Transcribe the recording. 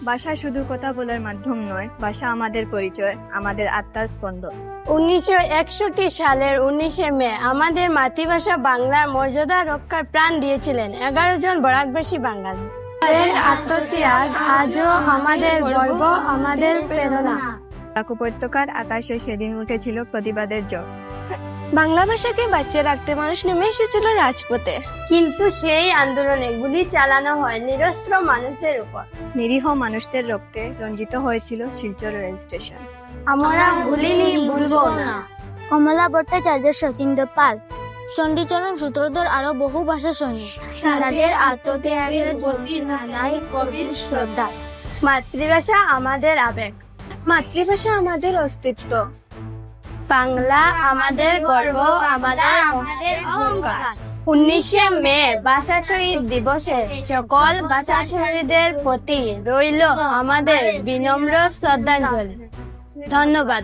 ভাষা শুধু কথা বলার মাধ্যম নয়, ভাষা আমাদের পরিচয়, আমাদের আত্মার স্পন্দন। 1961 সালের 19 মে আমাদের মাতৃভাষা বাংলার মর্যাদা রক্ষার প্রাণ দিয়েছিলেন 11 জন বরাকবাসী বাঙালি। তাদের আত্মত্যাগ আজও আমাদের গর্ব, আমাদের প্রেরণা। বরাক উপত্যকার আকাশে সেদিন উঠেছিল প্রতিবাদের ঝড়। বাংলা ভাষাকে বাঁচিয়ে রাখতে মানুষ নেমে এসেছিল রাজপথে, কিন্তু সেই আন্দোলনে গুলি চালানো হয় নিরস্ত্র মানুষদের উপর। নিরীহ মানুষদের রক্তে রঞ্জিত হয়েছিল শিলচর রেল স্টেশন। আমরা ভুলিনি, ভুলবো না। কমলা ভট্টাচার্য, শচীন্দ্র পাল, চণ্ডীচরণ সূত্রধর আরো বহু ভাষা সৈনিক, তাদের আত্মত্যাগের প্রতি জানাই গভীর শ্রদ্ধা। মাতৃভাষা আমাদের আবেগ, মাতৃভাষা আমাদের অস্তিত্ব। বাংলা আমাদের গর্ব, আমাদের অহংকার। 19 মে ভাষা শহীদ দিবসে সকল ভাষা শহীদদের প্রতি রইল আমাদের বিনম্র শ্রদ্ধাঞ্জলি। ধন্যবাদ।